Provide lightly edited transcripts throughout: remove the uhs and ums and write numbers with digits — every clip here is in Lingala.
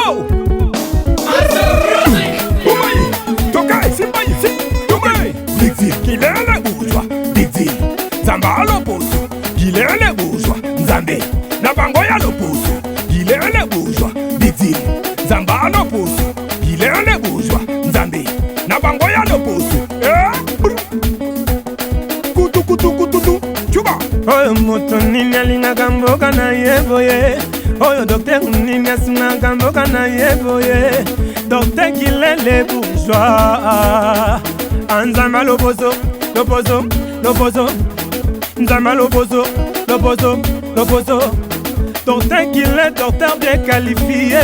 Tupo! Tokai, Simba, Tumai! Dixie, qu'il est le bourgeois, Dixie. Zamba l'opposo, qu'il est le bourgeois, Nzambe. Nabangoya l'opposo, qu'il est le bourgeois, Dixie. Zamba l'opposo, qu'il est le bourgeois, Nzambe. Nabangoya l'opposo. Kutu, kutu, kutu, kutu, Chuba. Oyo moto nini alingaka mboka na ye boye. Oyo docteur nini asinaka mboka na ye boye. Docteur Kilele bourgeois. Nzamba l'opposo, l'opposo, l'opposo. Nzamba l'opposo, l'opposo, l'opposo. Docteur Kilele, docteur bien qualifié.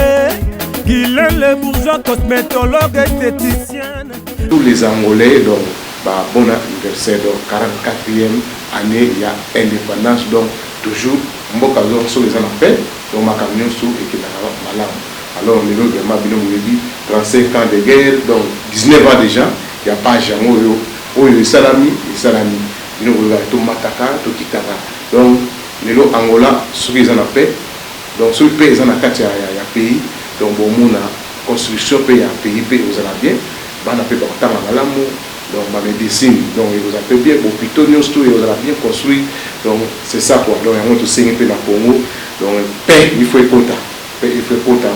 Kilele bourgeois, cosmétologue, esthéticienne. Tous les Angolais, donc, bon anniversaire, donc 44e année, il y a indépendance, donc toujours, mboka sur les en appel, donc ma camion sous et qui est malade. Alors, les autres, vraiment, 35 ans de guerre, donc 19 ans déjà, il n'y a pas jamais eu salami, il y a tout mataka, tout kitaka. Donc, les autres Angola, sur les en appel, donc sur les pays, il y a pays, donc bon, mon construction, pays, pays, vous allez bien. On a fait donc ma médecine, donc ils vous appellent bien, hôpitaux, ils vous avez bien construit, donc c'est ça quoi. Donc on a aussi un peu dans le Congo, donc paix, il faut écouter,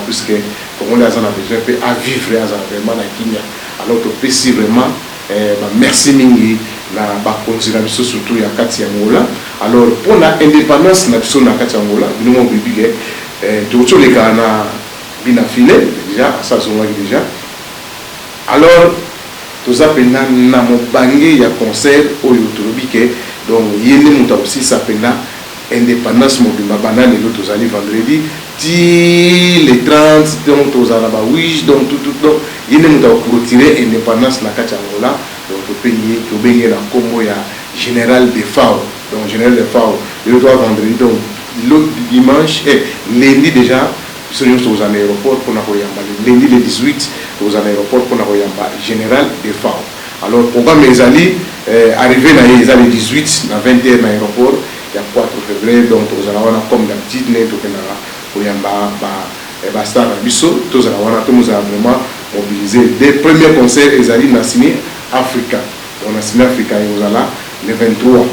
puisque comme on a besoin à vivre vraiment dans Kenya. Alors on peut si vraiment, merci Mingi, na bakonzi surtout il y a Kati Angola. Alors pour l'indépendance, na biso na Kati Angola, nous on bibi tout les cas na bina filé déjà, ça sont déjà. Alors, tous appelés na mobange ya concert au Yotobike, donc yene muta aussi s'appelle indépendance mobile banane et l'autre allez vendredi ti les 30 donc tous à la wish donc tout donc yene muta pour retirer indépendance na Kati Angola donc au pays to benye la combo ya général de FAO donc général de FAO le droit vendredi donc l'autre dimanche et lundi déjà nous sommes aux aéroports pour lundi le 18 aux aéroports pour général de FAO. Alors, le programme est arrivé le 18 à 21 à l'aéroport, il y a 4 février, donc nous allons comme d'habitude, nous allons star Bisso, nous allons vraiment mobiliser. Des premiers concerts, ils allaient signer Africa. Donc, on a signé Africa et nous allons le 23. Donc,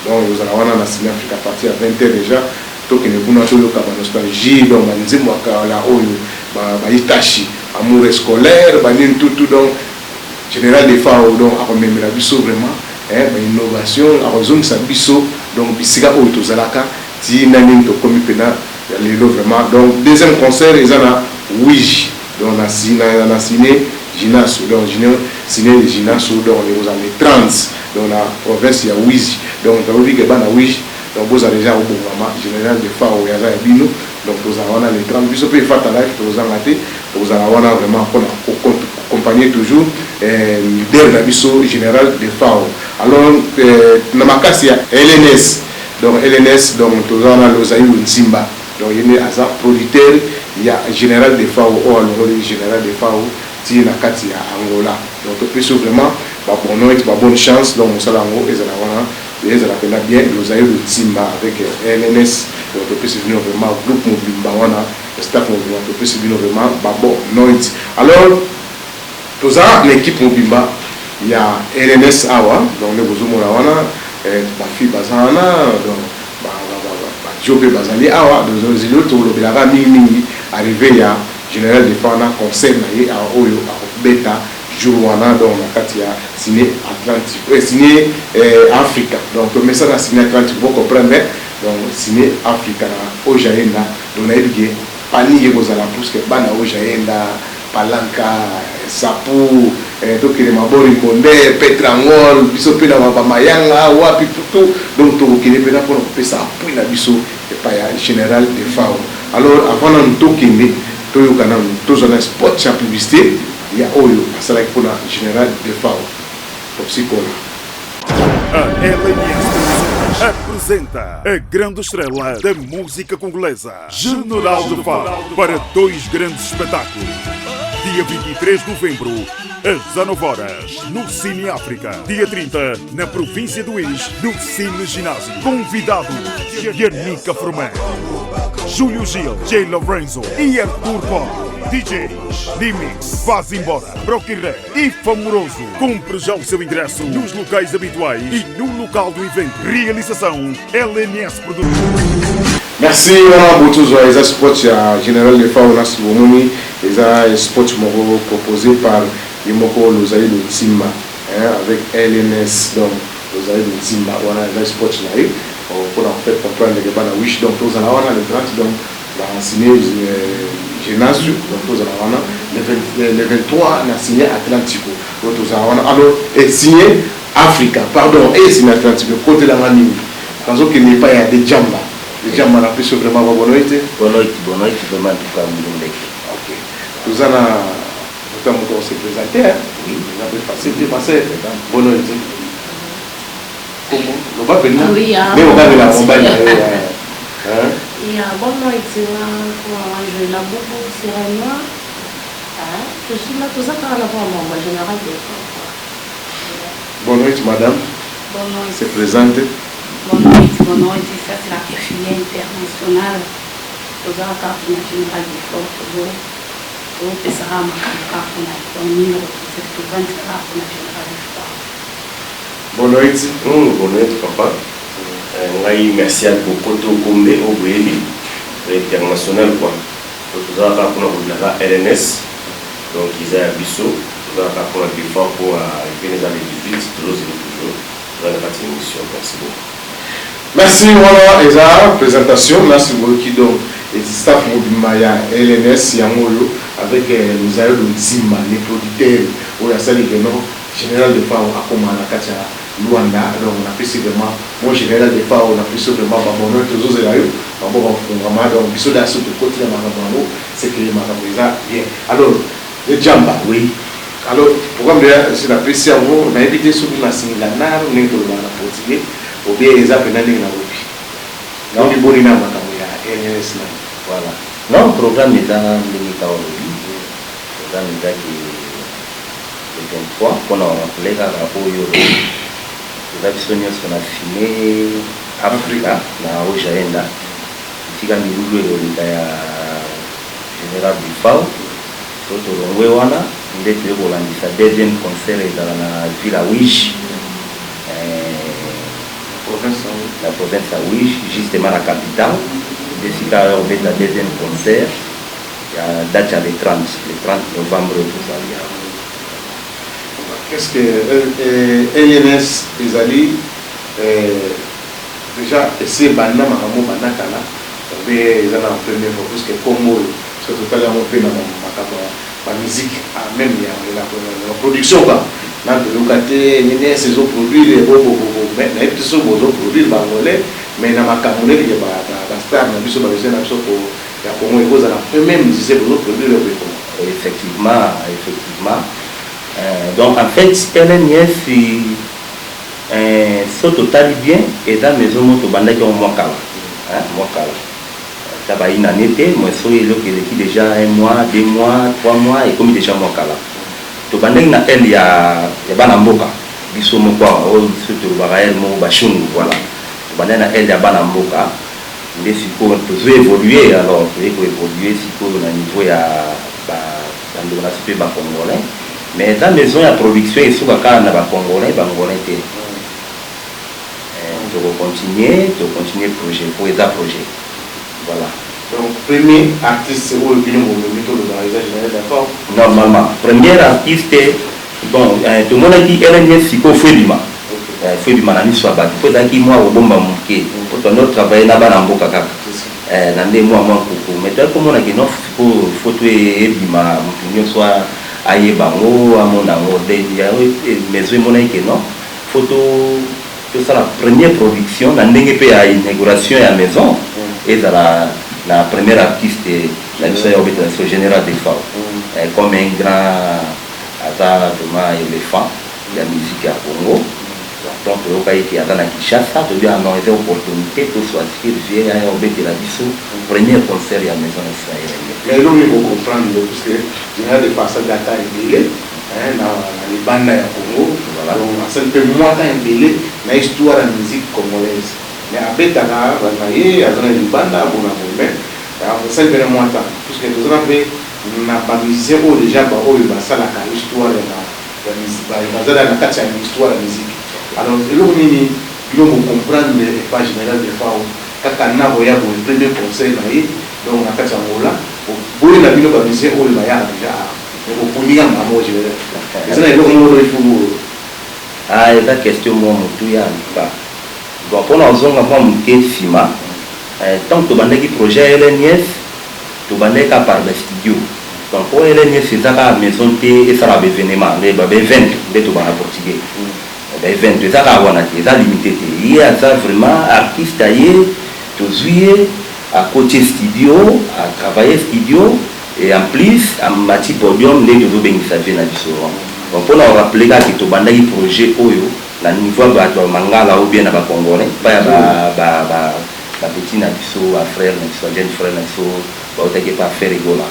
nous allons signer Africa à partir de 20h déjà. Donc, nous avons une nostalgie, donc nous avons Itachi, amour scolaire, tout, donc, général des FAO, donc, à remémorer la bisso vraiment, innovation, à raison de sa bisso, donc, Bissiga Otozalaka, Tinanin, Tokomi Pena, vraiment. Donc, deuxième concert, ils en ont Ouij, donc, on a signé Ginasso, donc, signé Ginasso, donc, on a les trans, dans la province, il y a Ouij, donc, on a vu que y a Ouij. Donc, vous avez déjà au gouvernement général de FAO, il y a Bino, donc vous avez les 30 bis, vous faire ta live, vous avez vraiment accompagné toujours leader de l'Abisso général de FAO. Alors, dans ma cas, il y a LNS, donc LNS, donc vous avez l'Ozaïou Nsimba, donc il y a un producteur, il y a général de FAO, ou alors le général de FAO, qui est dans Angola. Donc, vous pouvez vraiment, bonne chance, donc vous allez ils appellent bien l'Ozaïou de Timba avec LNS, l'entreprise est venue vraiment, groupe Mobimba, le staff Mobimba, l'entreprise est venue vraiment, Noit. Alors, tous l'équipe Mobimba, il y a LNS Awa, donc le Bozomo Lawana, Bafi Bazana, donc Diopé Bazali Awa, donc les autres, le Belara Mimi, arrivé, il y a général de Fana, conseil, à Oyo, à Beta. Jourouana, donc on a signé Atlantique, signé Africa. Donc le message a signé Atlantique, vous comprenez, donc signé Africa, Ojaenda, donc on a dit panier aux alentours, que Bana Ojaenda, Palanca, Sapu, donc il y a Mabori Monde, Petrangol, Bissope la Mabayanga, Wapi, tout, donc tout qui est là pour nous ça appuie la Bisso, et pas général de FAO. Alors avant de nous toquer, tous on a spot sur la publicité. Il y a Oyo, c'est là pour la générale de FAO, Toxicola. A LNS apresenta a grande estrela da música congolesa, General de FAO, para 2 grandes espetáculos. Dia 23 de novembro, às 19 horas, no Cine África. Dia 30, na província do Ix, no Cine Ginásio. Convidado, Yanica Forman, Júlio Gil, J. Lorenzo e Arthur Pó. DJs, Limix, Vaz Embora, Broquiré e Famoroso. Compre já o seu ingresso nos locais habituais e no local do evento. Realização LNS Produtos. Merci, on a tous les spots général de FAO Nas Bomoni, les spots proposés par Yomoko Lozaï de Timba, avec LNS, donc Lozaï de Timba, on a les spots là, pour en fait comprendre les débats à Wish, donc tous à la on a les 30, donc on a signé Génasio, donc tous à la on a le 23, on a signé Atlantico, donc tous à la on a alors signé Africa, pardon, et signé Atlantico, côté de la Mani, quand il n'est pas, il y a des jambes. Déjà, on a plus vraiment bonne noite. Bonne noite, vraiment tout comme nous. Ok. Nous allons se présenter. Oui. On a passé de passer. Bonne noite. Comment? On va venir. Oui, mais on va venir la campagne. Bonne noite. Je la beaucoup sereinement. Je suis là, tout ça par rapport à mon général. Bonne noite, madame. Bonne noite. Se présente. Bonne noite, ça c'est la FIA internationale. Nous avons un général de force. Nous avons un numéro de 24 général de force. Bonne noite. Bonne noite, papa. Merci à beaucoup de Gombe au Brésil, international. Nous avons un LNS, donc ils ont un biseau. Nous avons un effort pour arriver dans les 18, toujours. Nous avons une mission. Merci beaucoup. Merci, voilà, Eza, présentation. Merci beaucoup, donc, et staff Mobimaya, LNS, Yamolo, avec nous avons le Zimba, les producteurs, où il y a ça, les général de FAO, à Komana, Katia, Luanda, donc on a fait vraiment, moi, général de FAO, on a fait vraiment, bon, nous, tous les autres, on va donc, bisous d'un saut de côté de Marabano, c'est que les Marabouza, bien. Alors, le Djamba, oui. Alors, pourquoi c'est la pression, on a évité ce qu'on a signé la nare, on est dans la portugais. Ou bien les appels dans les nabopi. Non, du bon ina makamoya, LNS là. Voilà. Non, le programme est dans l'unité aujourd'hui. Le programme est dans le 23. On a rappelé qu'à rapport au les actions qu'on a filmé Africa, dans Ojaenda. Ici, quand nous jouons le général du FAO, surtout le Rwanda, nous avons lancé le deuxième concert dans la ville à Wish. La province à Wish, justement la capitale. D'ici là, on met la deuxième concert. Il y a date le 30 novembre, tout ça. Qu'est-ce que LNS les alliés déjà c'est Banda Makamo Banda Kala, mais ils en ont premier fois parce que Congo, surtout tout à l'heure on fait la musique, même il y a la production là. Dans le localité, il y a ces autres produits, les robots, mais il y a des autres produits bangolais, mais dans ma camouflage, il y a des stars, il y a des choses qui sont il y a comment ils posent la même si c'est pour produire le béton. Effectivement. Donc en fait, LNS, ce total bien, et dans la maison, on a un mois. Ça va une année, moi, je déjà 1 mois, 2 mois, 3 mois, et comme déjà mois. To bandeng na el ya bana mboka biso moko surtout barael mo bashungu voilà to bandeng na el ya bana mboka mais siko to évoluer alors il faut évoluer siko na niveau ya ba dans la super ba congolais mais dans maison ya production et sous ka na ba congolais te to continuer projet pour aider projet voilà. Donc, premier artiste, c'est où le film ou le mytho de l'organisation générale d'accord? Normalement, premier artiste, bon, tout le monde a dit LNS Siko Fouébima. Fouébima n'a mis sur la base. Il faut que moi, au bon moment, pour que notre travail n'a pas d'amboka. Nandé moi, coucou. Mais toi, comme on a dit, non, faut que Ebima, soit aïe bango, à mon amour, mais je m'en ai dit non. Faut que ça la première production, nandé que à l'inauguration à la maison, et la première artiste, la mission générale des FAO, comme un grand hasard éléphant, la musique à Congo. Donc, le pays qui a dans la Kinshasa, il y a une opportunité pour choisir la premier concert à la maison israélienne. Mais là, il faut comprendre, parce que il y a des passages à taille belé, dans les bandes à Congo, donc ça peut moins embellé dans l'histoire de la musique congolaise. Mais après, il y a des bandes à Congo, ça peut moins temps, parce que nous avons fait na ba musicien oyo déjà ba oyo basalaka histoire ya musique bazala na kati ya histoire ya musique. Alors eloko nini bino bocomprendre pas général de FAO kaka nabo ya bo premier conseil na ye donc na kati ya ngola boye na bino ba musicien oyo baya déjà okoninga mamo général ezana eloko moko ifumu eza question mo mutu ya nka bon mpona ozonga mwa moke nsima tant tobandaki projet ya LNS tobandaki ka par le studio donc po LNS ezaka maison te esala baévénement nde babe-event nde tobanda portugais baevent ezaka wana te eza limité te ye aza vraiment artiste aye tozwi ye akotie studio atravaille studio et en plus amati podium nde tozobengisa vie na biso donc mpona orappele kaka tobandaki projet oyo na niveau ya bato ya mangala ou bien na bacongolais pa ya bapeti na biso bafrère na biso jeune frère na biso baotaki pa faire egola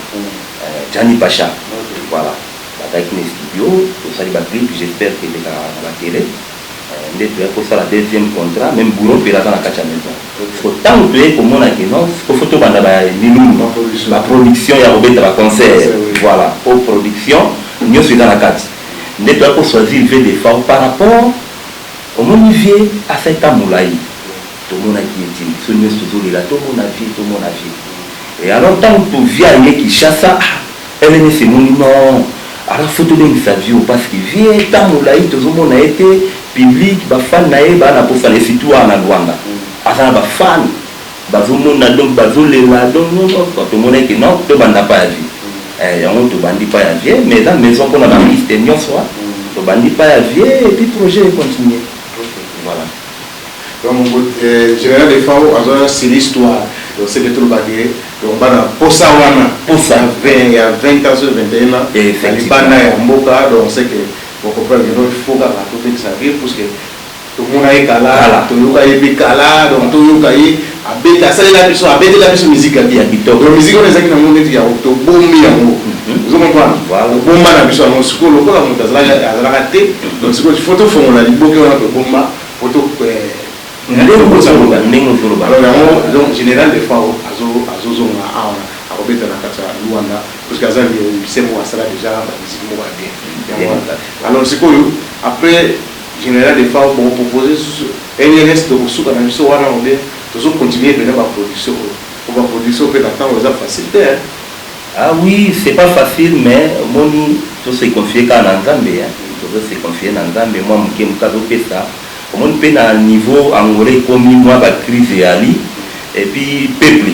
Jani Pacha voilà bataki na studio tosali baclip j'espère que eleka na batele nde toya kosala deuxième contrat même boulon mpe aza na kati ya maison fo ntango toye komona ke non fo tobanda bamilulu baproduction ya kobeta baconcert voilà po production nyonso eza na kati nde toya kochoisir ve de fao par rapport omoni vie asaita molai tomonaki ete biso nyonso tozolela tomona vie et alors ntango tovia ye Kinshasa LNS emoni non alors faut tobengisa vie parce que vie ta molai tozomona ete public bafan na ye bana posala surtout na Luanda aza na bafan bazomona donc bazolela donc tomonaki non tobanda pa ya vie yango tobandi pa ya vie mais eza maison mpona baartiste nyonso tobandi pa ya vie et puis projet continue voilà donc général de FAO c'est l'histoire donc c'est que tout le bagage donc bana posa wana posa 20 ya 20 ans sur 21 ans et bana ya mboka donc c'est que on comprend que il faut qu'à côté de ça parce que tout le monde est kala tout le monde est kala donc tout le monde est abeta ça la biso musique ya kitoko donc musique on ezaki na monde ya to bombi yango vous comprenez voilà bomba na biso na sukolo ko la mutazala azala te donc sukolo photo fond la liboki on a to bomba photo alors donc général de FAO azozonga aona akobeta na kati ya Luanda parce que azali bisemo asala déjà ba musique mo ba bien alors c'est quoi après général de FAO bon proposer NLS de suka na biso wana on bien toujours continuer de la production pour la production peut attendre les facilité ah oui c'est pas facile mais moni tout se confier quand Nzambe tout se confier na Nzambe moi mke mkazo pesa on peut na niveau angolais comme moi ba crise ali et puis peuple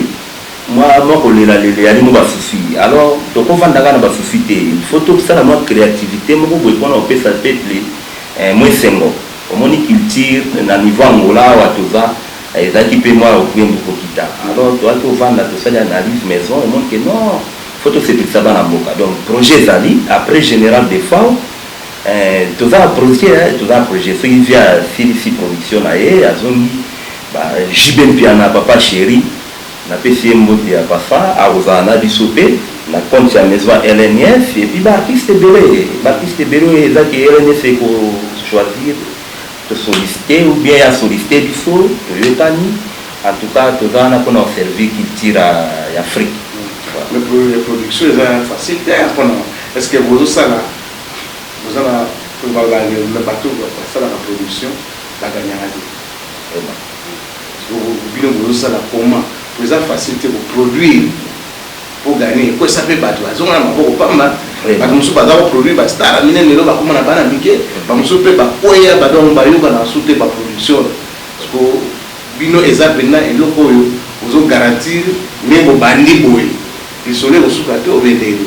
moi kolela lele ali mo ba souci alors to ko vanda kana ba souci te il faut tout ça la moi créativité mo boy pona on peut ça peuple moi sengo omoni culture na niveau angola watoza ezaki pe moi au bien ko kita alors to to vanda to ça analyse maison et montre que non faut tout c'est ça dans la boca donc projet zali après général de FAO tout un projet ce qui vient CDC production aye azongi ba jiben piana papa chéri na PCM mbote ya papa auzana bisope na compte ya maison LNS et puis artiste belé ezaki LNS ko choisir de solliciter ou bien ya solliciter biso toyokani en tout cas tozana pour nous servir culture ya Afrique le production est facile est-ce que vous ça là vous avez le bateau ça la production la gagnera vous ça la comment vous avez facilité pour produire pour gagner quoi ça fait bateau on a beaucoup pas mal parce que pas d'avoir produit ba star mine ne ba comment na bana mike ba muso pe ba koya ba donc ba yoka na souter ba production parce que bino ezapena eloko yo vous garantir même bandi boy isolé au sukato obendeli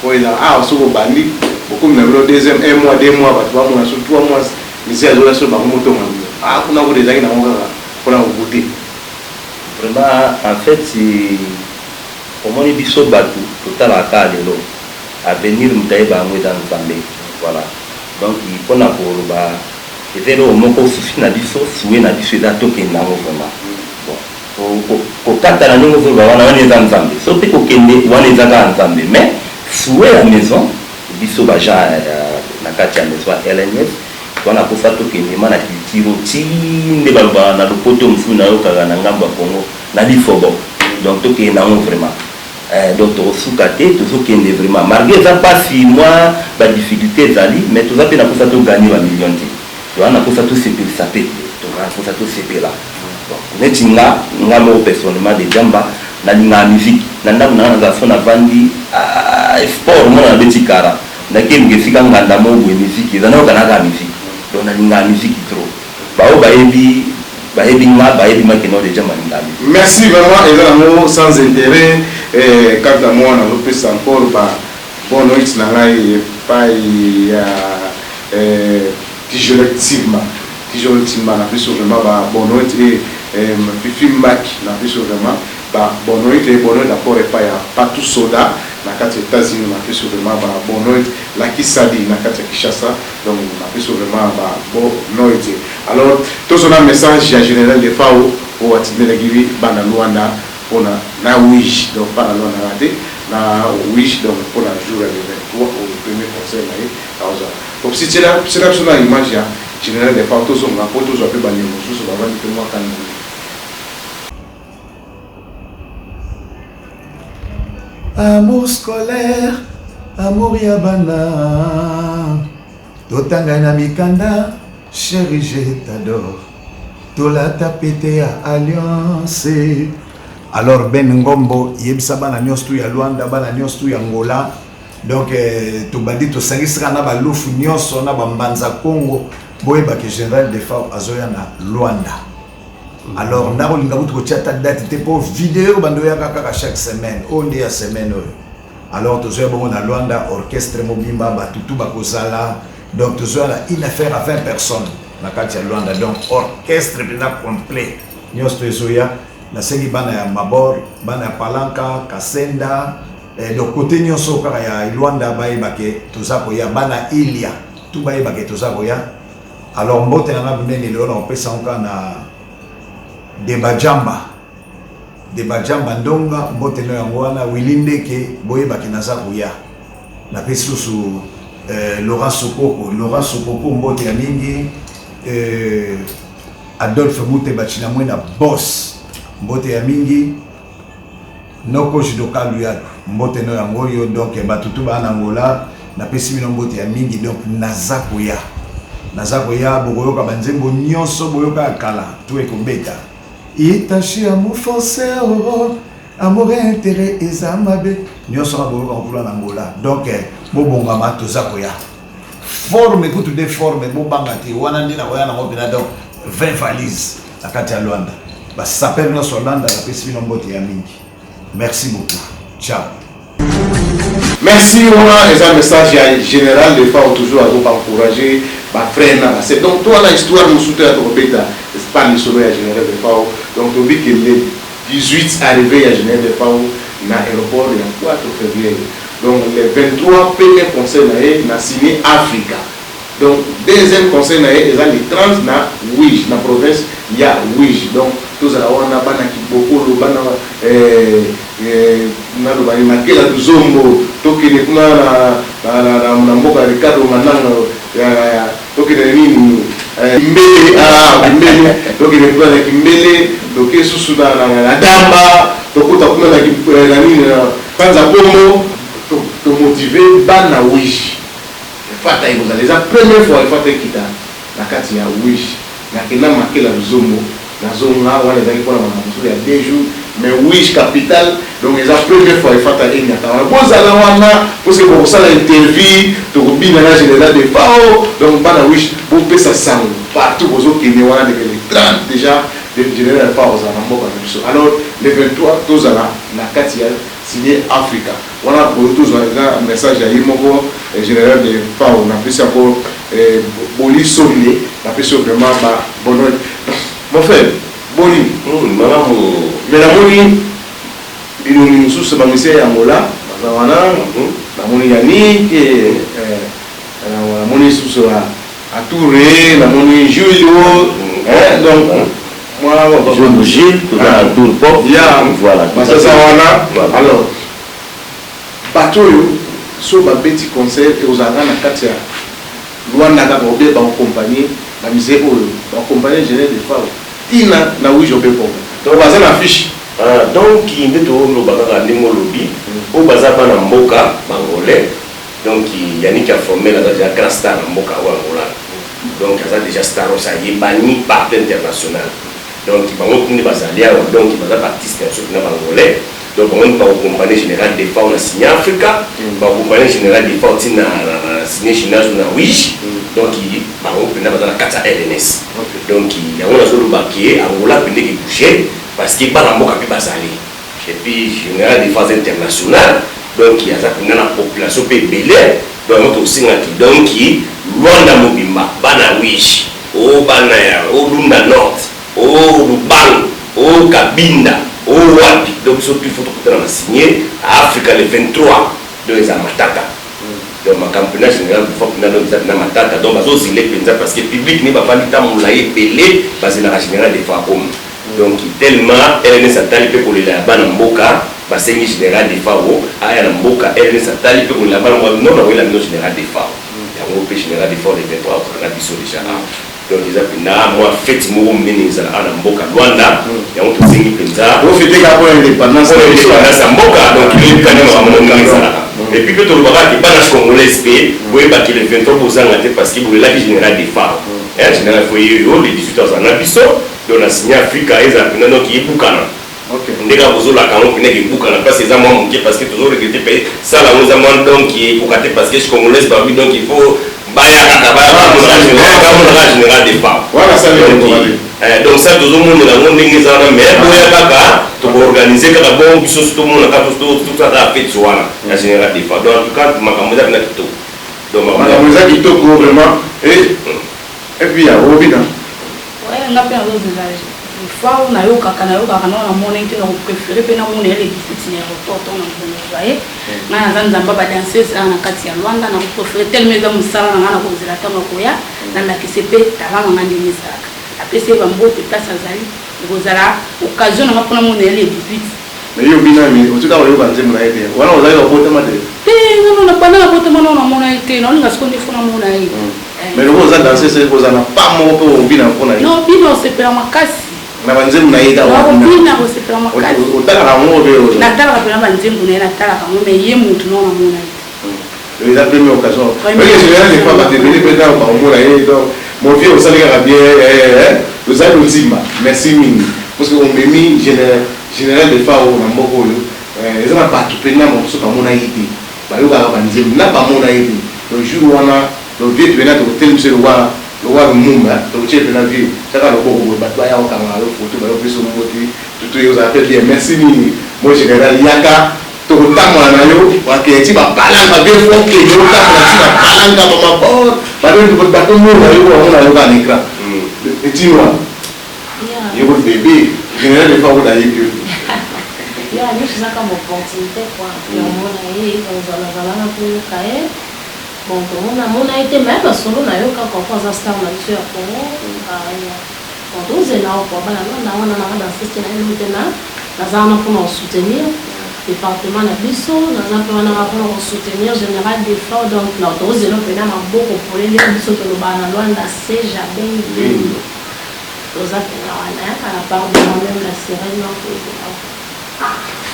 pour il a au bandi beaucoup de deuxième 1 mois 2 mois 3 mois sur 3 mois ici à la sur ba moto ah kuna ko déjà na ngaka kuna goûter vraiment en fait c'est comment on dit so batu total à lelo avenir mutaiba ngwe dans Nzambe voilà donc il faut na koloba ezelo moko sufi na biso suwe na biso da toke na vraiment bon ko kata na ningo zo wana wana za Nzambe so pe ko kende wana za ka Nzambe mais suwe la maison biso baja na kati ya maison LNS wana ko fa toke ni mana kitiro tinde balba na lopoto mfu na yo kaka na ngamba Congo na bifobo donc toke na vraiment donc tokosuka te tozokende vraiment malgré eza mpasi mwa badifficulté ezali mais toza mpe nakosa toganye bamillion te toza nakosa tosepelisa mpe nakosa tosepela neti nga moko personnellement de jamba nalingaka musique na ndako nanga nazala so navandi sport mona nabeti kara ndakemike esika nganda moko boye musique eza nayokanaka musique donc nalingaka musique trop bao bayebi nga bayebi makeno de jamba nalingaka musique. Merci vraiment eza nango sans intérêt kaka mwana lopesa encore bon oiti na ngai epai ya tijolectivement na biso vraiment bon oiti Fifi Maki na biso vraiment bon oiti d'accord epai ya Patou Soda na kati États-Unis na biso vraiment bon oiti Laki Sadi na kati ya Kinshasa donc na biso vraiment bon oiti. Alors tous on a message ya général de FAO o atindelegivi bana Luanda pona na wish donc pas la raté na wish donc pour la jour le 23 au premier conseil là donc si c'est là sur la image ya général des photos on a photos un peu bani mususu ba bani que moi quand amour scolaire amour ya bana totanga na mikanda chérie je t'adore tolata pété à alliance. Alors Ben Ngombo yebisa bana nyonso ya Luanda bana nyonso ya Angola donc to bandi to sangisaka na balufu nyonso na bambanza Congo boyeba ke général de FAO azoya na Luanda. Alors ndako linga butu ko chata date te pour vidéo bando ya kaka chaque semaine on dit ya semaine. Alors to zoya bongo na Luanda orchestre mobimba batutu bakozala donc to zoya une affaire à 20 personnes na kati ya Luanda donc orchestre bien complet nyonso ezoya na sengi bana ya Mabor bana ya Palanka Kasenda donc côté nyonso kaka ya Luanda bayeba ke toza koya bana Ilia tout bayeba ke toza koya. Alors mbote na bunene lelo on pesa onka na Debajamba ndonga mbote no yango wana Wilinde ke boyeba ke naza koya na pesusu Laurent Sokoko mbote ya mingi Adolphe Mute bachina mwena boss mbote ya mingi noko jidoka luyalo mbote no yango yo donc batutu bana Angola na pesi bino mbote ya mingi donc naza koya boyoka banzembo nyonso boyoka kala tout ekobeta itachi amour forcé amour intérêt ezamabe nyonso boyoka kokula na Angola donc bobongama toza koya forme kutu de forme bobangati wana ndina koya na ngopina donc 20 valises à kati ya Luanda ba s'appelle nos Luanda la pesi bino mbote ya mingi. Merci beaucoup, ciao. Merci on les message général de FAO toujours à vous encourager ba frère na c'est donc toi la histoire nous soutient à Robeta c'est pas le solo ya général de FAO donc on dit que le 18 arrivé à général de FAO na aéroport ya 4 février donc le 23 premier conseil na signé Africa donc deuxième conseil na les 30 na Wish na province ya Wish donc tous à la wana bana kiboko bana na lo bani makela duzombo tokile kuna na mboka Ricardo Mananga ya tokile nini mbele tokile kuna na kimbele toke susu na damba tokuta kuna na nini kwanza pombo to motiver bana Wish fata iboza les première fois fata kita na kati ya Wish na kena makela duzombo na zonga wala zaki pour la makambo ya 2 jours mais Wish capital donc les première fois il faut aller n'attendre bon ça là wana parce que pour ça l'interview to bina na général de FAO donc pas la Wish pour payer ça sang partout aux autres qui ne wana de les 30 déjà le général de FAO ça mboka na alors le 23 tous à la katia signé Africa voilà pour tous un message à Imoko général de FAO on a fait ça pour Boli Somné on a fait ça vraiment bon mon frère Boni mais la moni binoni mususu bamisia ya Angola bazawana na moni yani ke na moni susu a Touré na moni Julio donc moi je Gilles tout à tour pop voilà ça wana alors batoyo so ba petit concert et aux agana katia Luanda ka bobe ba compagnie la misé oyo ba compagnie générale de FAO tina na Wish obepo donc baza na fiche Donc il nde tolobaka ndenge olobi oyo baza bana mboka bangolais. Donc Yannick a formé la déjà grand star en mboka oyo Angola. Donc aza déjà star oyo ayebani partout international. Donc bango tuni bazali awa donc baza artiste ya soki na bangolais. Donc on va compagnie générale des FAO na signé Africa, ba compagnie générale des FAO tina signé China na Wish. Donc il ba on pena ba na kata LNS. Donc il y a on a solo baké Angola pende ki bouger parce que ba na mboka pe bazali. Et puis général des FAO international. Donc il y a ça pena la population pe belé. Donc on aussi ngaki donc Rwanda mobimba bana Wish. O bana ya o Lunda North, o Lubang, o Kabinda. Wapi donc surtout il faut que tu signé à Africa le 23 donc ils ont matata donc ma campagne générale il faut que nous avons matata donc bazo zile penza parce que public n'est pas fallu tant moulaye pelé basé na général des fois donc tellement LNS atali pe pour les bana mboka basé général des fois aya na mboka LNS atali pe pour la bana non non la général des fois ya on peut général des fois le 23 pour la biso déjà donc ils appellent moi fête mo mini za ana mboka Rwanda ya on tuzingi penza on fait des cas pour l'indépendance à mboka donc il est quand même et puis tout le bagage qui balance congolais pe boye ba ki le 23 bozanga te parce que boye la général des FAO et général foyer yo les 18 ans na biso donc la signé Africa ils appellent donc qui bukana ndeka bozola kango pene ki bukana parce que ça moi mon parce que toujours regretter payer ça la nous amende donc qui est pokate parce que je congolais ba donc il faut général des femmes. Voilà ça donc ça tout le monde la monde mais pour organiser quand bon tout le monde tout ça a fait la général des femmes. Donc en tout cas ma camarade na kito. Donc ma camarade kito vraiment et puis ya Robina. Ouais, on a fait un autre visage. Une fois on a eu kakana na mona été on préférer pe na mona les difficultés aéroport on a voyé na zanzamba ba danseuse na kati ya Rwanda na préférer tellement za musala na ko zela kama koya na la kisepe tala na ngandi misaka après c'est ba mbote place azali ko zala occasion na pona mona les difficultés mais yo bina mi o tuka wale banze mona ete wana ozali opota mate non na pana na pota mona mona ete non nga sikondi fona mona ete mais le oza danseuse ko zana pas mo pe o bina fona non bino c'est per makasi na banzemu na yeda wa bina ko se pela makasi otala ka ngobe na tala ka pela banzemu na tala ka ngome ye mutu no na mona les la première occasion mais les général des fois ba te venir pendant ba mona ye donc mon vieux au salé ka bien vous allez ultima merci mini parce que on me mis général des fois na mboko yo les na pas tout pena mo so ka mona yiti ba yo ka banzemu na ba mona yiti le jour wana le vieux venait de tel monsieur le roi Mumba, donc tu es dans la vie, ça va le beau, bah toi y a aucun mal, photo, bah plus on monte, tout les appels bien, merci mini, moi général Yaka, tout le temps moi na yo, parce que tu vas parler, bah bien fort que yo tu vas parler comme ma bonne, bah donc tu vas battre moi na yo, on a eu un écran, et tu vois, il y a un bébé, général des fois on a eu que, il y a une chose comme opportunité quoi, et on a eu, on a pour cahier. Bon, on a été même solo na yo quand on a star na sur Congo on doze na ko bana na dans cette année maintenant na zana pour nous soutenir département na biso na zana pour nous soutenir général des FAO donc na doze na pena maboko pour les biso to bana Rwanda c'est jamais bien doza pena wana à la part de moi-même la sirène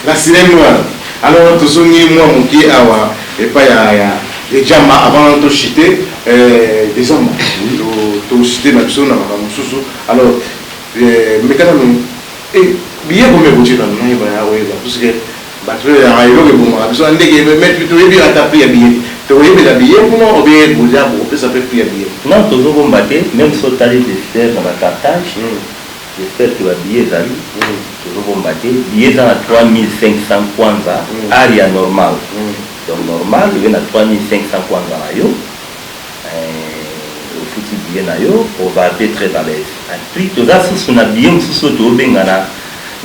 la sirène noire alors to songi moi mon qui awa et pas ya et jama avant de citer des hommes to citer ma personne na mususu alors mais quand même et bien comme vous dites non il va ouais parce que battre à ilo que bon ma personne ndeke mettre plutôt et bien taper ya billet to y la billet comment ou bien vous dire bon ça fait plus ya billet non toujours combattre même si tu as des faire dans la cartage j'espère que tu vas billet zali toujours combattre billet dans 3500 kwanza area normal. Donc normal, il y a 3500 kwanza na yo, au foutu bien na yo, on va être très à l'aise. Et puis tout ça, si on a bien, si on a bien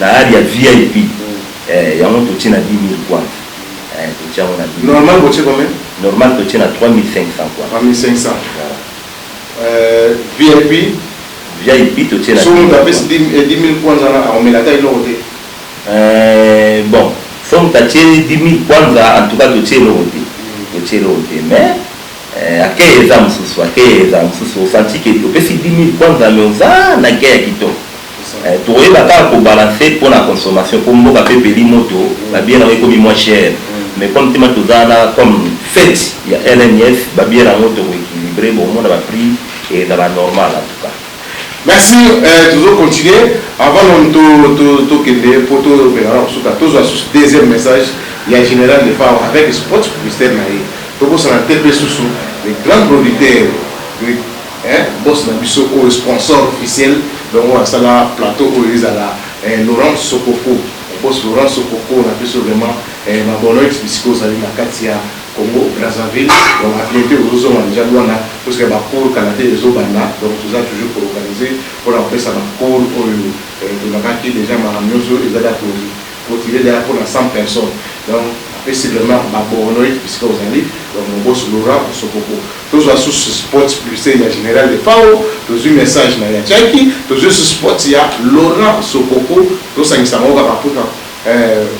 na area VIP, il y a un tout tient à 10 000 kwanza. Normal, vous combien? Normal, tu tient à 3500 kwanza. 3500. VIP. VIP, tu tient à 10 000 kwanza. Si on a 10 000 kwanza, on met la taille là. Bon. Comme tu as 10 000 kwanza, en tout cas, tu as le mais à quel exemple ce soit, on sentit que tu as 10 000 kwanza, mais on a 10 000 kwanza. tokoyeba kaka kobalancer pour la consommation po mboka mpe peli moto babiere yango ekomi moins cher mais comme tema tozala comme fête ya LNF babiere yango tokoéquilibré bomona baprix et dans la normale en tout cas. Merci, toujours continuer. Avant de toquer pour tout le deuxième message, il y a un général de femmes avec le sport publicitaire. Donc, on a interpellé sous les grands producteurs, boss Nabiso, sponsor officiel, donc on a ça là, plateau où ils ont Laurent Sokoko, boss Laurent Sokoko, on a pu vraiment ma bonne psychose à Katia. Congo, Brazzaville, donc à clienter aux autres déjà parce que ma cour Canada les autres donc tout ça toujours pour organiser pour appeler ça ma cour de la qui déjà ma réunion ils ont pour tirer derrière pour la 100 personnes donc après c'est vraiment ma bonne puisque vous allez donc mon boss Laura pour ce propos tous les sous sport plus il y a général de FAO tous un message na ya Jackie tous ce sport il y a Laurent Sokoko tous ça ils sont on va pour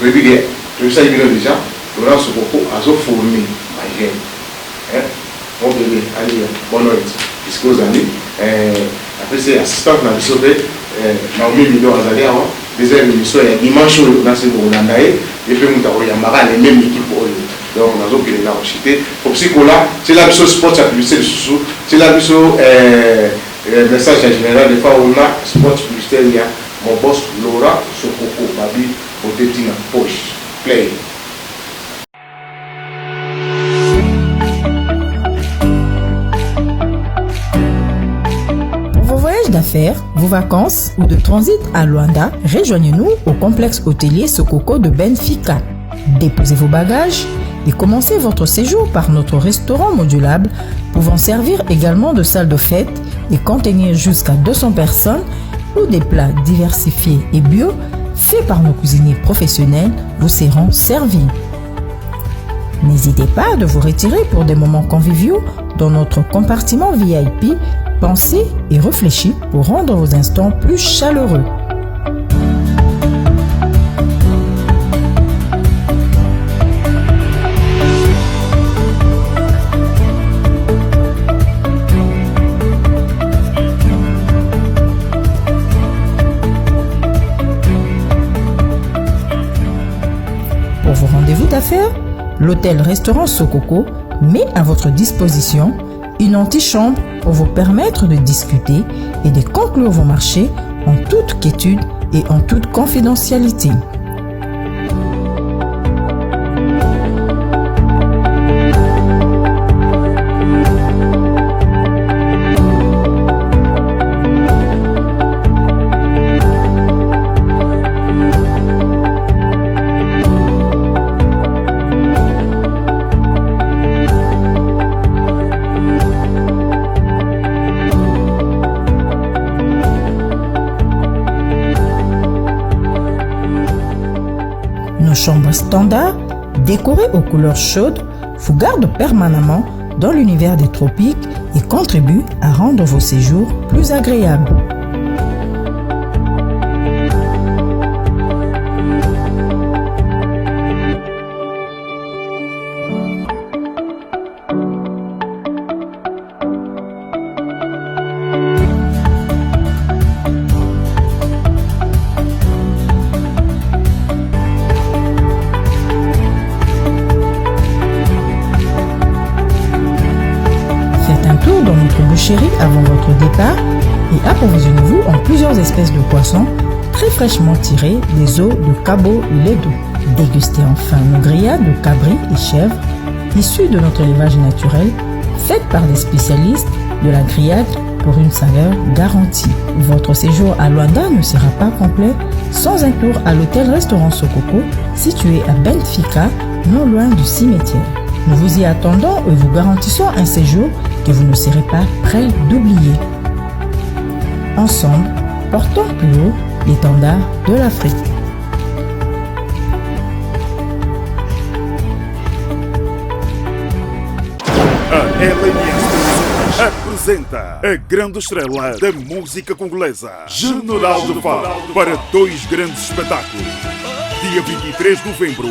régulier tout ça il est déjà Laurent Sokoko a fourni ma gêne. Mon bébé, allez, bonne nuit. Puisque vous allez, après c'est assistant qui m'a sauvé, Naomi Milo Azali avant, deuxième émission, il y a dimanche, on a ce Rolanda, et puis on a les mêmes équipes. Donc on a donc les narcotiques. Pour psychola, c'est la mission sport, c'est la publicité de sous, c'est la mission message en général, des fois on a sport publicitaire, il y a mon boss Laurent Sokoko, Babi, Botetina, Poche, Play. D'affaires, vos vacances ou de transit à Luanda, rejoignez-nous au complexe hôtelier Sokoko de Benfica. Déposez vos bagages et commencez votre séjour par notre restaurant modulable pouvant servir également de salle de fête et contenir jusqu'à 200 personnes où des plats diversifiés et bio faits par nos cuisiniers professionnels vous seront servis. N'hésitez pas de vous retirer pour des moments conviviaux dans notre compartiment VIP. Pensez et réfléchissez pour rendre vos instants plus chaleureux. Pour vos rendez-vous d'affaires, l'hôtel-restaurant Sokoko met à votre disposition une antichambre pour vous permettre de discuter et de conclure vos marchés en toute quiétude et en toute confidentialité. Nos chambres standards, décorées aux couleurs chaudes, vous gardent permanemment dans l'univers des tropiques et contribuent à rendre vos séjours plus agréables. Dans notre boucherie avant votre départ et approvisionnez-vous en plusieurs espèces de poissons très fraîchement tirés des eaux de Cabo Ledo. Dégustez enfin nos grillades de cabri et chèvre issues de notre élevage naturel, faites par des spécialistes de la grillade pour une saveur garantie. Votre séjour à Luanda ne sera pas complet sans un tour à l'hôtel-restaurant Sokoko situé à Benfica, non loin du cimetière. Nous vous y attendons et vous garantissons un séjour que vous ne serez pas prêt d'oublier. Ensemble, portons plus haut l'étendard de l'Afrique. A LNS apresenta a grande estrela da música congolesa, General de Fado, para dois grandes espetáculos. Dia 23 de novembro,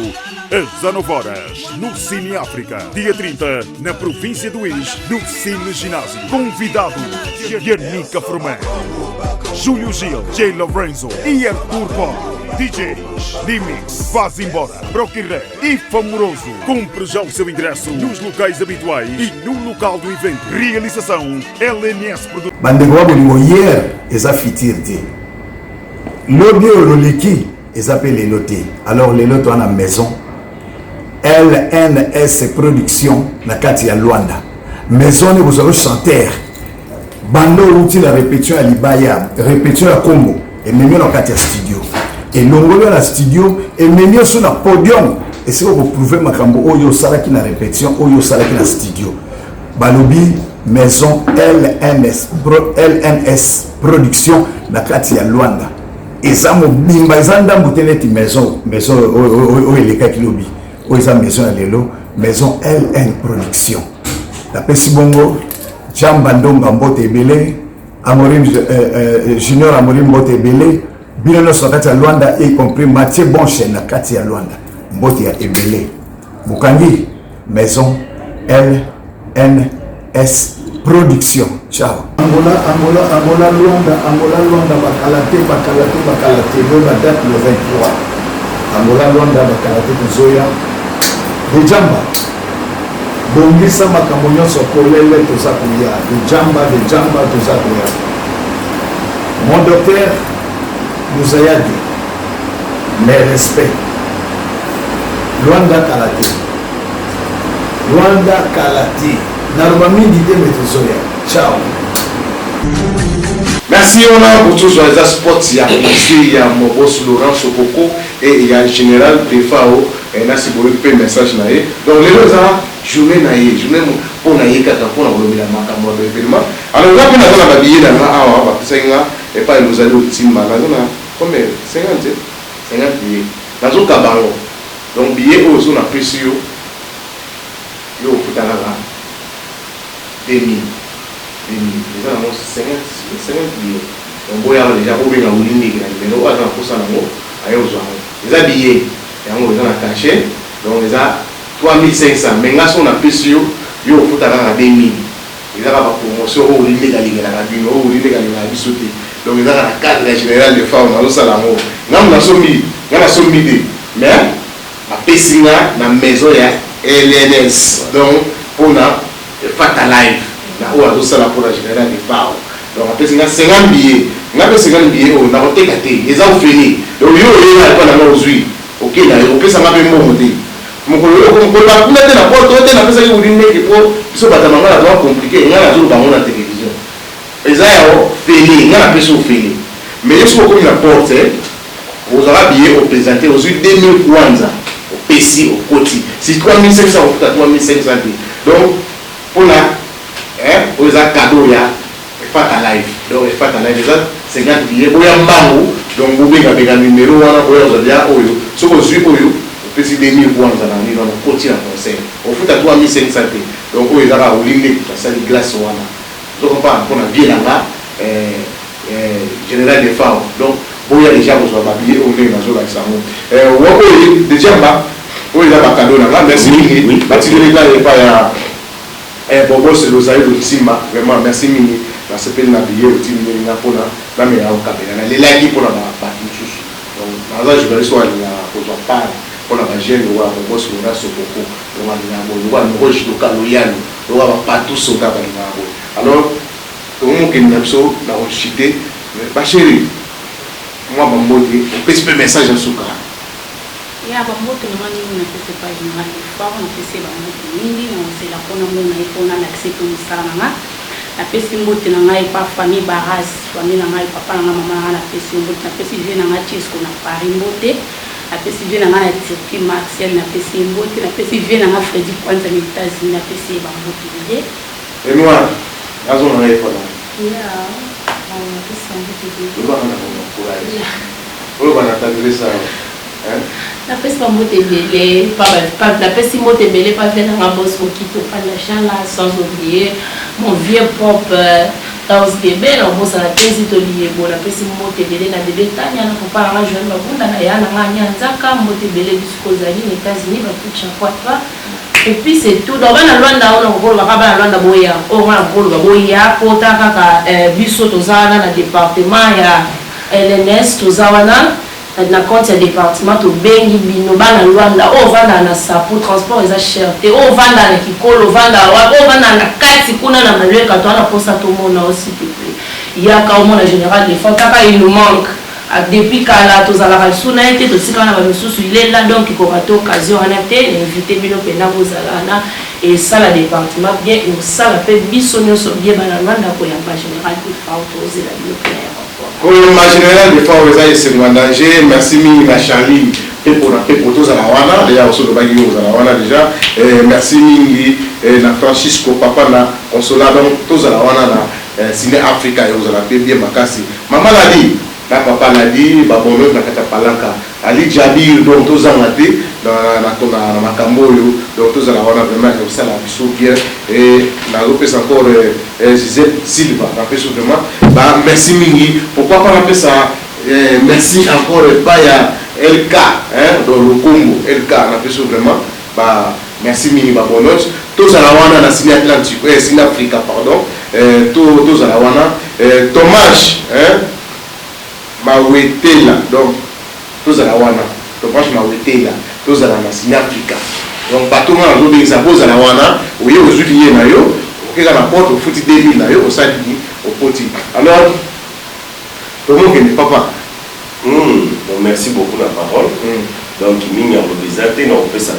às 19 horas, no Cine África. Dia 30, na província do Is, no Cine Ginásio. Convidado, Yanica Forman. Júlio Gil, J. Lorenzo e Arthur Paul. DJs, D-Mix, Vaz Embora, Broquiré e Famoroso. Compre já o seu ingresso nos locais habituais e no local do evento. Realização LNS Produtos. Bandego bolingo hier eza fitirte. Lobi ololeki eza pe lelo te. Alors lelo to na maison LNS Production na kati ya Luanda. Maison ne vous chanteur. Bando outil la répétition à Libaya, répétition à Congo et même dans kati ya studio. Et l'ongolo na studio et même sur na podium et c'est pour prouver makambo oyo sala ki na répétition oyo sala ki na studio. Balobi maison LNS Production na kati ya Luanda. Eza mo bimba eza ndambo teneti maison o eleka kilobi. O eza maison ya lelo, maison LN Production. La pesi bongo Jamba Ndonga Mbote Ebele, Amorim Junior Amorim Mbote Ebele, Binono Sokati ya Luanda, y compris Mathieu Bonche na kati ya Luanda, Mbote ya Ebele. Bukangi, maison LNS Production. Ciao. Angola Luanda, bakalate, la date le 23. Angola Luanda, bakalate, Zoya, de Jamba. Bongisa makambo nyonso kolele toza kuya de jamba toza kuya. Mon docteur nous a dit mes respects. Luanda Kalate normalement dit metozoya. Ciao. Merci on a pour tous les sports il y a mon boss Laurent Sokoko et il y a le général Defao et là c'est pour le message naé. Donc les deux journée naé journée pour naé kaka pour na kolobela makambo de événement. Alors là pour na ba billet na awa ba senga et pas nous aller au team na combien 50 billets. Nazo kabango. Donc billet au zo na PCO yo kutana la 2000 déjà na 50 billets. On boya déjà ko benga ulindi na numéro wa na kosa na mo ayo zo. Les billets yango za na cachet donc les 3500 mais là son a PCO yo futaka na 2000. Il y a pas promotion au ulindi galinga na bino au ulindi galinga na bisote. Donc il y a la cadre général de femmes dans le salon. Nous na somi mais a pessinga na maison ya LNS donc pour na fata live na o azo sala pour la général de femmes. Donc a pessinga 50 billets. Na pe 50 billets on na oteka te. Ils ont fini. Donc yo na pas na ozui. OK na yo pesa ma pe mo te. Mokolo ko la kuna te na porte te na pesa ki udine ke po so bata manga na doit compliqué. Nga na zo ba na télévision. Ezao fini, nga na peso fini. Mais est-ce qu'on la porte vous aurez billet au présenté aux 2000 kwanza au PC au côté. Si 3500 au 3500 donc pour la aux cadeau ya fata live. Donc fata live déjà 50 billets pour ya mbango donc vous bega numéro wana pour ya dia oyo. So ko zui oyo au PC 2000 kwanza na ni na côté na conseil. Au futa 3500 donc oyo za ka ulinde ça les glace wana. Donc on a bien là général des femmes donc il y a déjà besoin de papier on est dans la salle déjà là on est là cadeau là merci mini bâti de l'état et pas ya bobo c'est l'osaïe de Simba vraiment merci mini la CPL na billet au team na pona la meilleure au cabine na les lagi pour la partie chouchou donc dans je vais soit la pour pas pour la gêne ou à bobo sur la sopoko on va dire bon on va nous roche local loyal on va pas tous au cabine alors comment que nous sommes dans une cité pas chérie moi bambote on peut se message en souka ya bambote na nini na pese pa jina ni fa na pese bambote nini na c'est la kona mona ipona na accepter musala na pese mbote na ngai pa famille baras famille na ngai papa na mama na pese mbote na pese vie na ngai Chisco na Paris mbote na pese vie na ngai Turquie Martial na pese mbote na pese vie na ngai Freddy Kwanza na États-Unis na pese bambote vie et moi azo na ngai fa ya on pese mbote vie on va n'attendre ça la peste pas monter belé pas la peste monter belé pas faire dans la bosse au kito pas la chala sans oublier mon vieux propre dans ce bébé la bosse la peste lié bon la peste monter belé na bébé tanya na papa la jeune ba bunda na ya na nyanzaka monter belé jusqu'aux États-Unis va tout chaque fois Et puis c'est tout. Donc, on a Luanda, on a Luanda Boya, on a Boya, Pota, Bisso, Tozana, le département, il y a LNS, Tozawana, na compte ya département to bengi bino bana Luanda, o vanda na sapo transport eza cherté, o vanda na kikolo, o vanda na kati kuna na malweka to ana posa to mona aussi peuple. Il y a quand on a général des fois kaka il nous manque. Depuis kala tozala suna été to sika na ba misusu il est là donc il aura occasion en été invité bino pena bozalana et ça la département bien et ça la fait bisonyo so bien bana Luanda ko ya ba général de fa autorisé la bino clair. Pour le général de fois aux c'est en danger. Merci Mingi Charlie pour tous à la wana déjà aussi de bagui aux la wana déjà merci Mingi na Francisco papa na consola donc tous à la wana na Ciné Africa et aux la bien makasi maman l'a dit na papa l'a dit babono na kata palanka Ali Jabir donc tous à maté na makambo yo donc tous à la wana vraiment ça la biso bien et na repose encore Gisèle Silva na fait vraiment bah merci Mingi pourquoi pas appeler ça merci encore Baya LK hein dans le Congo LK na fait vraiment bah merci Mingi ba bonote tous à la wana na Ciné Atlantique Ciné Africa pardon tous à la wana Thomas hein Mawetela donc tous à la wana Thomas Mawetela tous à la Ciné Africa donc bateau na zo de ça pose à la wana oui aujourd'hui na yo OK na porte au foot débile na yo au sadi au poti alors comment que papa donc merci beaucoup la parole donc mingi en représenter on peut ça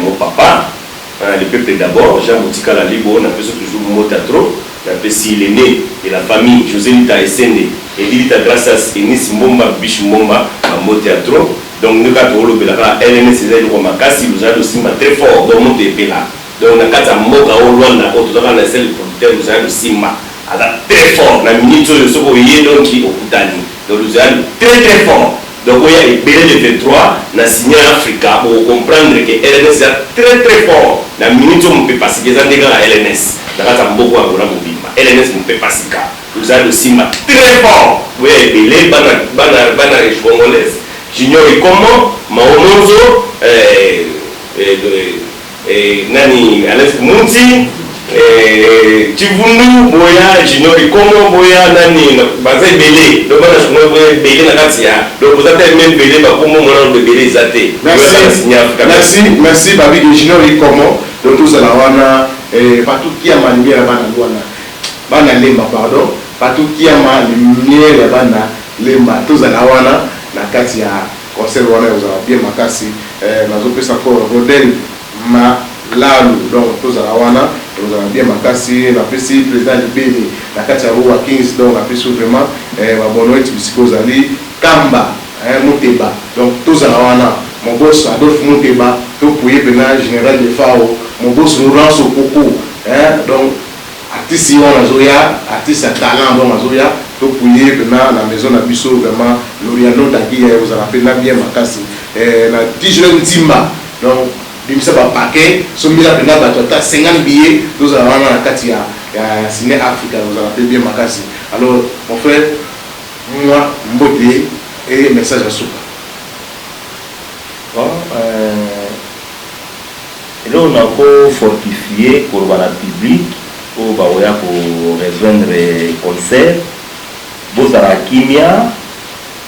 mon papa le peuple d'abord Jean Moutika la libo on appelle toujours Motatro la si il est né et la famille José Lita Essende et Lita Gracias Enis Momba Bish Momba à Motatro donc nous quand on le la LNS c'est le Makasi nous a aussi très fort dans mon TP là donc on a quatre moka au Rwanda au total la seule producteur nous a le Simba à la très fort la minute de ce voyez donc qui au Kutani donc nous a très fort donc il y a les BL de 23 na signé Africa pour comprendre que LNS est très fort la minute on peut passer des années à LNS dans la Mbogo à Gola Mobima LNS on peut passer car nous a le Simba très fort oui BL bana congolaise j'ignore comment Maomonzo nani Alex Munti Chivundu boya j'ignore comment boya nani bazai belé donc bana chinois belé na katia donc vous avez même belé ba comment mon belé zaté merci babi de j'ignore comment donc tous à la wana partout qui a manié la bana lemba pardon partout qui a manié la bana lemba tous à la wana na katia conseil wana vous avez bien makasi nazo pesa encore Rodel Malalu donc tous à la wana vous avez bien makasi na pesi président Libeni na katia Roi Kings donc na pesi vraiment ba bonoit bisikosali Kamba Muteba donc tous à la wana mon boss Adolphe Muteba to pouye bena général de Fao mon boss Laurent Sokoko donc artiste on azoya artiste à talent donc azoya to pouye bena na maison na biso vraiment Loriano Dagi vous avez bien makasi na Dijon Timba donc bimisa ba paquet somila bena batota 50 billets tous à la katia ya Ciné Africa vous avez bien makasi alors mon frère moi mbote et message à soupa bon là on a encore fortifié pour la public pour baoya pour rejoindre concert bozala kimia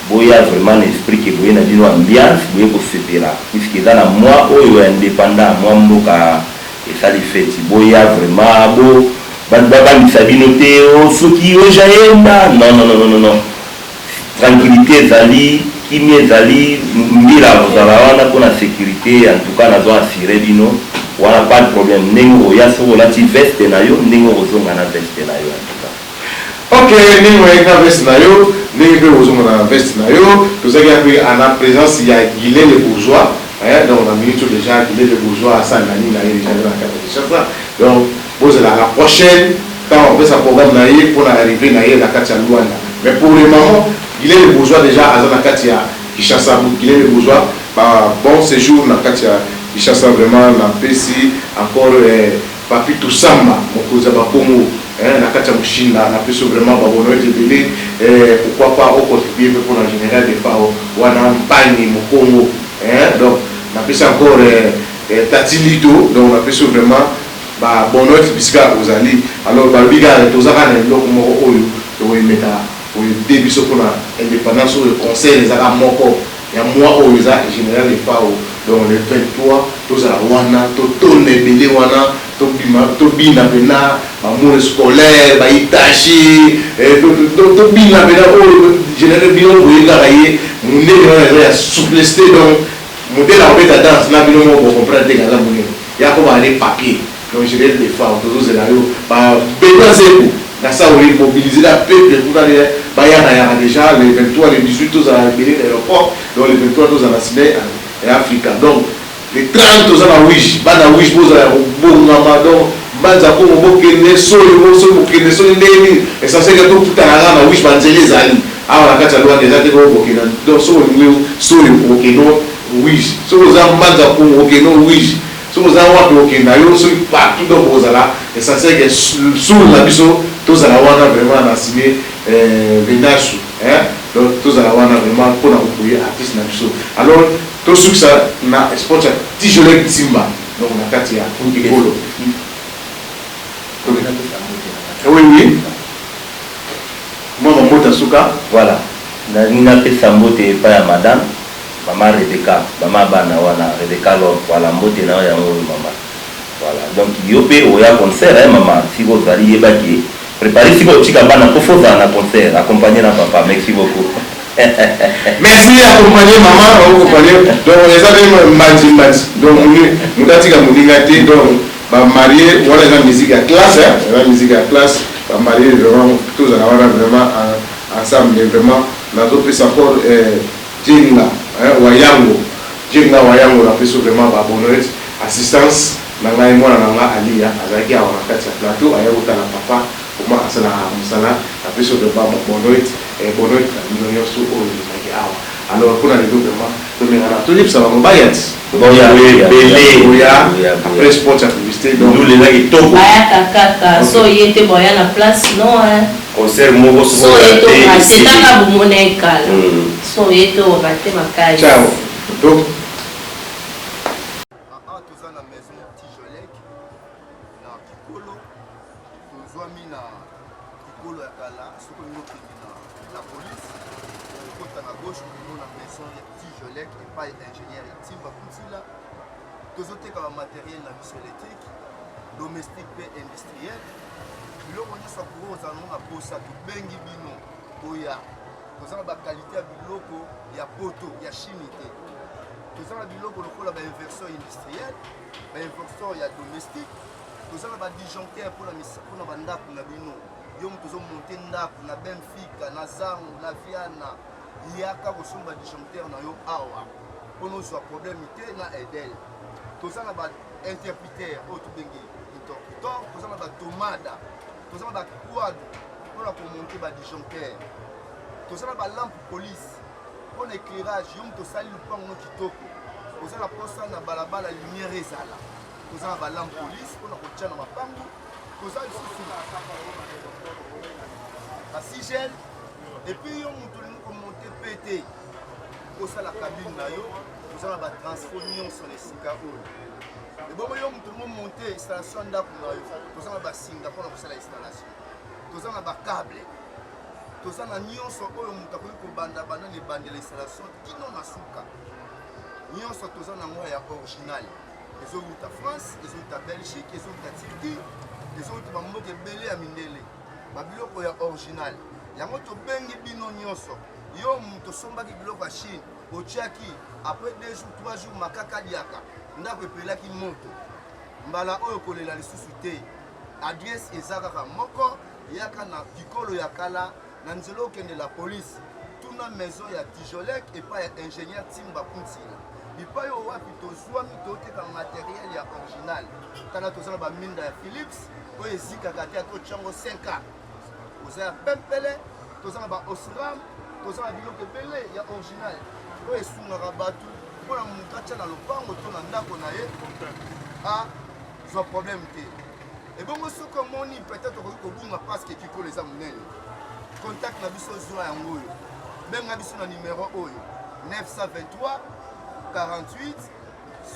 boya vraiment l'esprit que boya na dino ambiance boya ko sepera puisque dans la mois oyo indépendant moi mboka et ça les fête boya vraiment bo baba misabinote o soki o jaenda non tranquillité zali kimia zali mbila bozala wana pour la sécurité en tout cas na zo assurer bino wana pas de problème nengo ya so la ti veste na yo nengo ozonga na veste na yo en tout cas ok nengo ya veste na yo nengo ozonga na veste na yo tout ça qui a pris en présence il y a Guillet le bourgeois donc on a mis tout déjà Guillet le bourgeois à Sanani na déjà dans la carte de ça donc vous la prochaine quand on fait sa programme na pour arriver na la carte à Luanda mais pour le moment Guillet le bourgeois déjà à la carte à Kinshasa Guillet le bourgeois bon séjour na carte il chasse vraiment la PC encore Papi Toussamba mokoza bakongo na katia mushinda na peso vraiment babono etebele pourquoi pas au contribuer pour la général de Fao wana mpani mokongo donc na pesa encore Tatilito, donc on appelle ça vraiment bon notre bisca aux alliés. Alors Balbiga et tous à l'endroit où on met au début sur l'indépendance au conseil les arabes moko. Il y a moi au général les pas donc le 23 tous à Wana, tout les bébés Wana, tout bina bena, amour scolaire, itachi, tout bina bena au général bien au garaye, mon nez est souplesté donc modèle en fait à danse là bien on comprend des gars là mon il y a comme aller papier donc je vais les faire tous ces scénarios bah bena c'est là ça on est mobiliser la peuple pour aller bah il y a déjà les 23 les 18 tous à l'aéroport donc les 23 tous à la Sydney et Africa donc les 30 tous à la Wish bana Wish pour à bon donc banza ko mo kene so mo kene so ndeni essentiel que tout à la Wish banzeli zali awa kati loi déjà te ko kena donc so le keno Wish so za banza ko keno Wish so za wapi kena yo so partout donc ozala essentiel que sur la biso tous à la wana vraiment na signé Venachu hein donc tous à la wana vraiment pour appuyer artiste na biso alors tout ce que ça na sport Tijolek Timba donc na kati ya Ikolo oui moi Mota Suka voilà na pesa mbote pa ya madame mama Rebecca mama bana wana Rebecca lo voilà mbote na ya mama voilà donc yope oya concert hein maman si vous allez yebaki préparer si vous chika bana pour faire un concert accompagner na papa merci beaucoup merci accompagner maman accompagner donc les amis mandi donc nous datika mulingati donc ba marié voilà la musique à classe hein la musique à classe ba marié vraiment tous à la vraiment ensemble vraiment la autre peut encore Jenga wayango la peut vraiment ba bonheur assistance nanga mwana nanga alia azaki awa kati ya plateau ayauta na papa comment asala musala après sur le bas bonheur million sur azaki awa alors kuna les deux vraiment to mengana to lipsa ba bayat boya après sport ya publicité donc nous les là qui top baya kaka so yete boya na place non hein concert mo so yeto c'est taka bumone kala so yeto raté makai ciao donc matériel na biso électrique domestique pe industriel biloko nyonso akuro ozalamo na posa tobengi bino koya toza na bakalite ya biloko ya poto ya chimie te toza na biloko lokola bainverseur industriel bainverseur ya domestique toza na badisjoncteur mpona bandako na bino yo moto ozomonte ndako na benfica na zangu na viana yaka kosomba badisjoncteur na yo awa mpona ozwa problème te na edel toza na bainterpréteur oyo tobengi interpréteur toza na batomada toza na baquad mpona komonte badisjoncteur toza na balampe police mpona éclairage yo moto osali lupango no kitoko toza na posa na balabala lumière ezala toza na balampe police mpona kotia na mapango toza lisusu basigel epuis yo moto olingi komonte pete osala cabine na yo toza na batransfo nyonso na esika oyo ebongo yo moto olingi omonte installation ya ndako na yo toza na basinga mpona kosala installation toza na bacable toza na nyonso oyo moto akoki kobandabanda na ebandela installation kino na suka nyonso toza na ngo ya original ezowuta France ezowuta Belgique ezowuta Turquie ezowuta bamboka ebele ya mindele babiloko ya original yango tobengi bino nyonso yo moto osombaki biloko ya Chine otiaki après 2 jours 3 jours makaka liaka ndako epelaki moto mbala oyo kolela lisusu te adresse eza kaka moko yaka na kikolo ya kala na nzela okende la police tuna maison ya Tijolek epai ya ingénieur Timba Kuntila bipai oyo wapi tozwami toteka matériel ya original tala toza na baminda ya Philips oyo ezikaka te ato tiango 5 ans oza ya pempele toza na baosram toza na biloko ebele ya original oyo esungaka bato mpona moto atya na lopango to na ndako na ye azwa problème te ebongo soki omoni peut-être okoki kobunga parceke kikolo eza monene contact na biso zwa yango oyo benga biso na numero oyo 923 48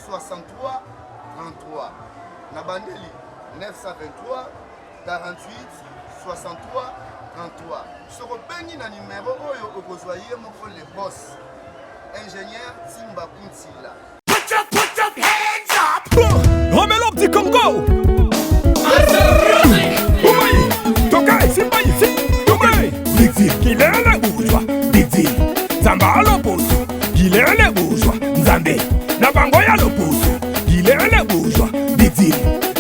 63 33 Nabandeli 923 48 63 33 soko bengi na numéro oyo okozwa ye moko le boss ingénieur Timba Kuntila. Put your hands up. Romelo petit Congo. Tokai simba ici. Tokai. Dixie qu'il est le bourgeois. Dixie Zamba l'opposo. Il est le bourgeois. Nzambe na bango ya l'opposo. Il est le bourgeois. Dixie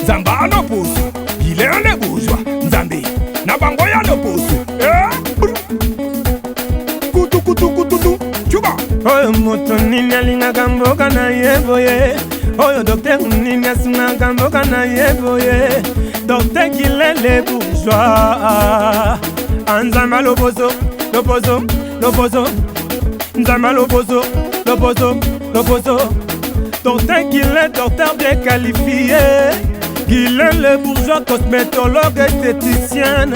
Zamba l'opposo. Il est le bourgeois. Nzambe na bango ya l'opposo. Kutu kutu kutu. Chuba. Oyo moto nini alingaka mboka na ye boye. Oyo docteur nini asungaka mboka na ye boye. Docteur Kilele bourgeois. Nzamba l'opposo, l'opposo, l'opposo. Nzamba l'opposo, l'opposo, l'opposo. Docteur Kilele, docteur bien qualifié. Kilele bourgeois, cosmétologue, esthéticienne.